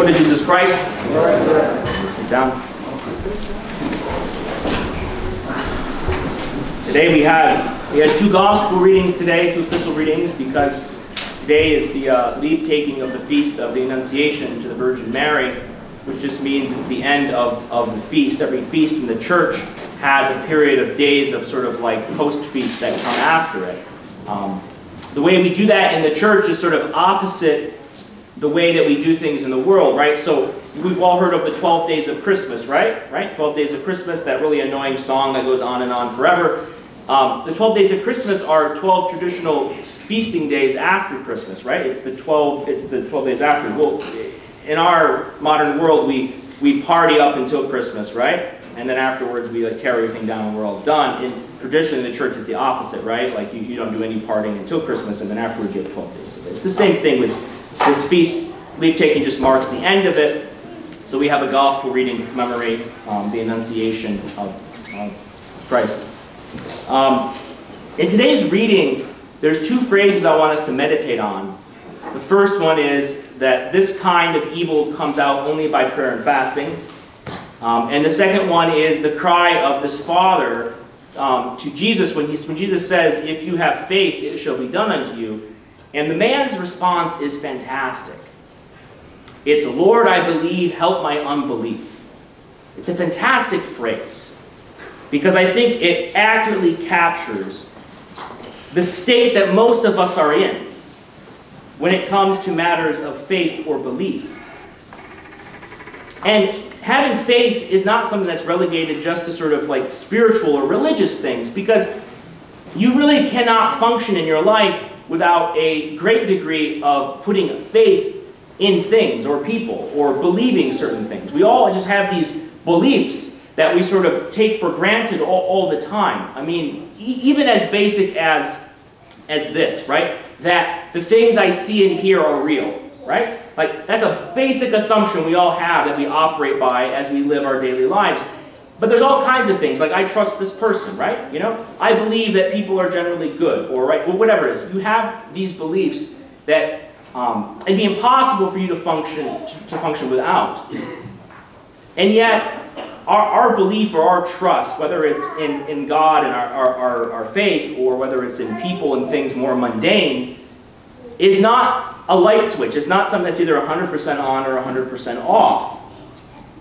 Lord Jesus Christ. Sit down. Today we had two gospel readings today, two epistle readings, because today is the leave-taking of the feast of the Annunciation to the Virgin Mary, which just means it's the end of the feast. Every feast in the church has a period of days of sort of like post-feast that come after it. The way we do that in the church is sort of opposite the way that we do things in the world, right? So we've all heard of the 12 days of Christmas, right? 12 days of Christmas, that really annoying song that goes on and on forever. The 12 days of Christmas are 12 traditional feasting days after Christmas, right? It's the 12 days after. Well, in our modern world, we party up until Christmas, right? And then afterwards we like tear everything down and we're all done. And traditionally in the church it's the opposite, right? Like you don't do any partying until Christmas, and then afterwards you have 12 days of it. It's the same thing with this feast. Leave-taking just marks the end of it. So we have a gospel reading to commemorate the Annunciation of Christ. In today's reading, there's two phrases I want us to meditate on. The first one is that this kind of evil comes out only by prayer and fasting. And the second one is the cry of this father to Jesus when Jesus says, "If you have faith, it shall be done unto you." And the man's response is fantastic. It's, "Lord, I believe, help my unbelief." It's a fantastic phrase because I think it accurately captures the state that most of us are in when it comes to matters of faith or belief. And having faith is not something that's relegated just to sort of like spiritual or religious things, because you really cannot function in your life without a great degree of putting faith in things or people or believing certain things. We all just have these beliefs that we sort of take for granted all the time. I mean, even as basic as this, right? That the things I see and hear are real, right? Like, that's a basic assumption we all have that we operate by as we live our daily lives. But there's all kinds of things, like I trust this person, right? You know, I believe that people are generally good, or right, well, whatever it is. You have these beliefs that it'd be impossible for you to function without. And yet, our belief or our trust, whether it's in God and our faith, or whether it's in people and things more mundane, is not a light switch. It's not something that's either 100% on or 100% off.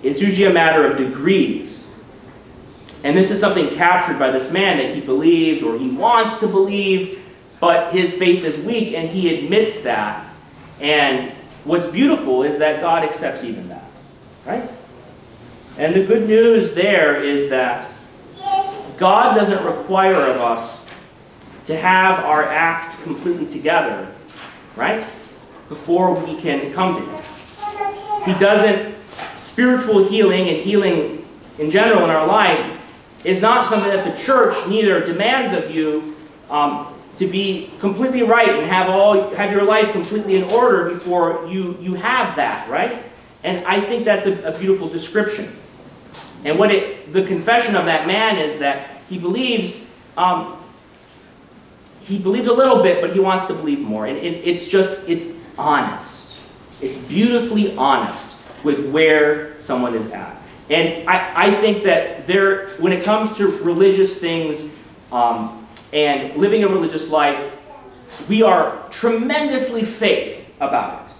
It's usually a matter of degrees. And this is something captured by this man, that he believes or he wants to believe, but his faith is weak, and he admits that. And what's beautiful is that God accepts even that, right? And the good news there is that God doesn't require of us to have our act completely together, right, before we can come to Him. He doesn't. Spiritual healing and healing in general in our life is not something that the church neither demands of you to be completely right and have your life completely in order before you have that, right? And I think that's a beautiful description. And the confession of that man is that he believes a little bit, but he wants to believe more. And it's honest. It's beautifully honest with where someone is at. And I think that when it comes to religious things and living a religious life, we are tremendously fake about it.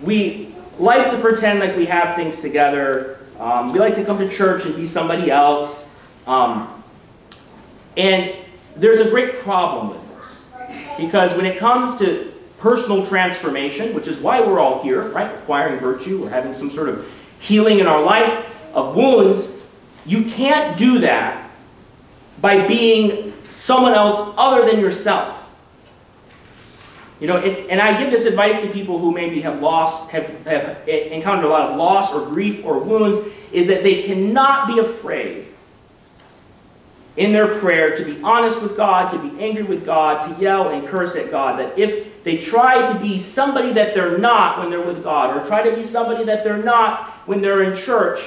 We like to pretend like we have things together. We like to come to church and be somebody else. And there's a great problem with this. Because when it comes to personal transformation, which is why we're all here, right? Acquiring virtue or having some sort of healing in our life of wounds, you can't do that by being someone else other than yourself. You know, and I give this advice to people who maybe have encountered a lot of loss or grief or wounds, is that they cannot be afraid in their prayer to be honest with God, to be angry with God, to yell and curse at God. That if they try to be somebody that they're not when they're with God, or try to be somebody that they're not when they're in church,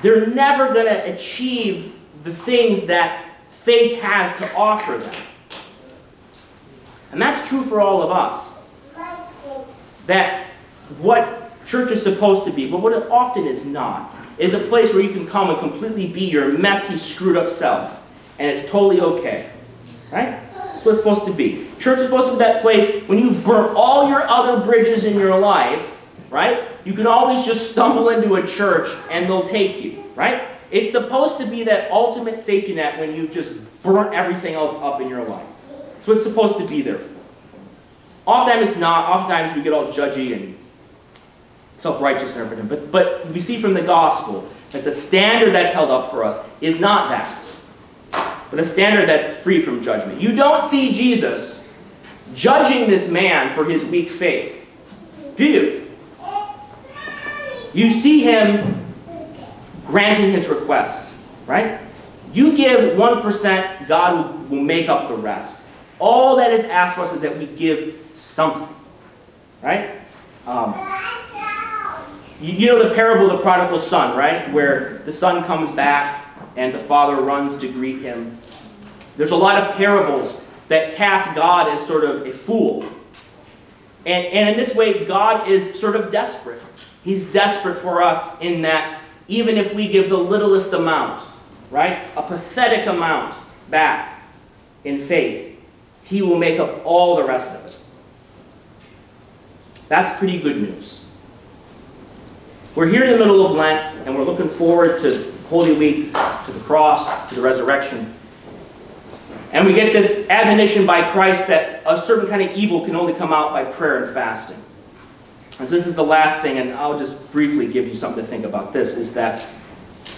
they're never going to achieve the things that faith has to offer them. And that's true for all of us. That what church is supposed to be, but what it often is not, is a place where you can come and completely be your messy, screwed up self, and it's totally okay, right? That's what it's supposed to be. Church is supposed to be that place when you've burnt all your other bridges in your life, right? You can always just stumble into a church and they'll take you, right? It's supposed to be that ultimate safety net when you've just burnt everything else up in your life. That's what it's supposed to be there for. Oftentimes it's not. Oftentimes we get all judgy and self-righteous and everything. But we see from the gospel that the standard that's held up for us is not that, but a standard that's free from judgment. You don't see Jesus judging this man for his weak faith, do you? You see him granting his request, right? You give 1%, God will make up the rest. All that is asked for us is that we give something, right? You know the parable of the prodigal son, right? Where the son comes back and the father runs to greet him. There's a lot of parables that cast God as sort of a fool. And in this way, God is sort of desperate. He's desperate for us in that even if we give the littlest amount, right? A pathetic amount back in faith, he will make up all the rest of it. That's pretty good news. We're here in the middle of Lent, and we're looking forward to Holy Week, to the cross, to the resurrection. And we get this admonition by Christ that a certain kind of evil can only come out by prayer and fasting. And so this is the last thing, and I'll just briefly give you something to think about this, is that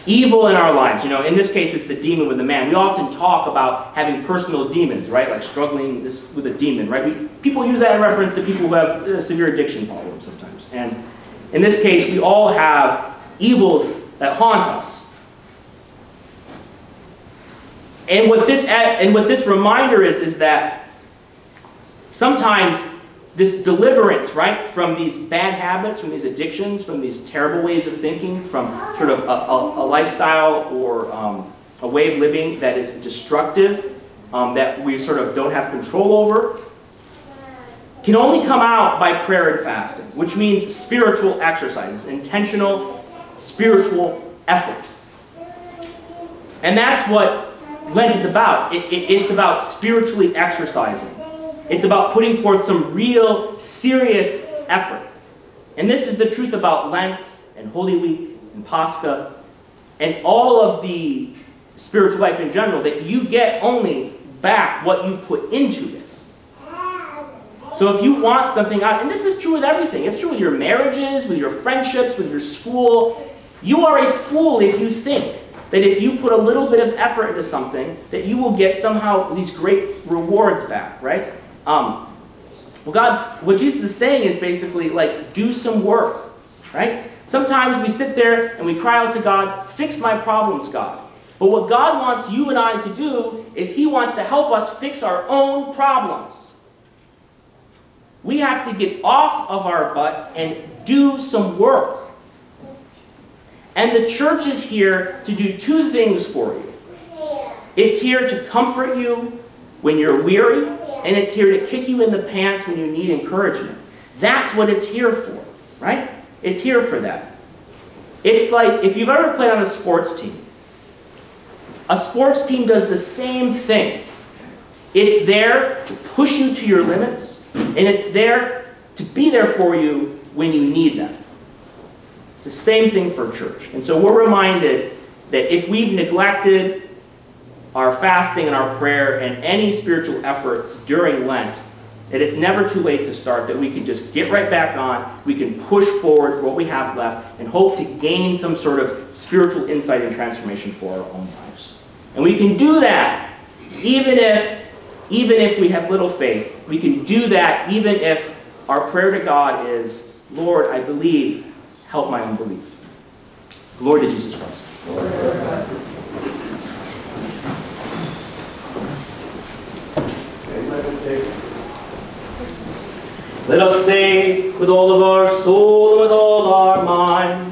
evil in our lives, you know, in this case it's the demon with the man. We often talk about having personal demons, right? Like struggling with a demon, right? People use that in reference to people who have severe addiction problems sometimes. And in this case, we all have evils that haunt us. And what this reminder is that sometimes this deliverance, right, from these bad habits, from these addictions, from these terrible ways of thinking, from sort of a lifestyle or a way of living that is destructive, that we sort of don't have control over, can only come out by prayer and fasting, which means spiritual exercises, intentional spiritual effort. And that's what Lent is about. It's about spiritually exercising. It's about putting forth some real, serious effort. And this is the truth about Lent and Holy Week and Pascha and all of the spiritual life in general, that you get only back what you put into it. So if you want something out, and this is true with everything. It's true with your marriages, with your friendships, with your school. You are a fool if you think that if you put a little bit of effort into something, that you will get somehow these great rewards back, right? What Jesus is saying is basically like, do some work, right? Sometimes we sit there and we cry out to God, fix my problems, God. But what God wants you and I to do is he wants to help us fix our own problems. We have to get off of our butt and do some work. And the church is here to do two things for you. It's here to comfort you when you're weary, and it's here to kick you in the pants when you need encouragement. That's what it's here for, right? It's here for that. It's like if you've ever played on a sports team. A sports team does the same thing. It's there to push you to your limits, and it's there to be there for you when you need them. It's the same thing for church. And so we're reminded that if we've neglected our fasting and our prayer and any spiritual effort during Lent, that it's never too late to start, that we can just get right back on, we can push forward for what we have left, and hope to gain some sort of spiritual insight and transformation for our own lives. And we can do that even if we have little faith. We can do that even if our prayer to God is, Lord, I believe, help my unbelief. Glory to Jesus Christ. Let us say with all of our soul, with all our mind,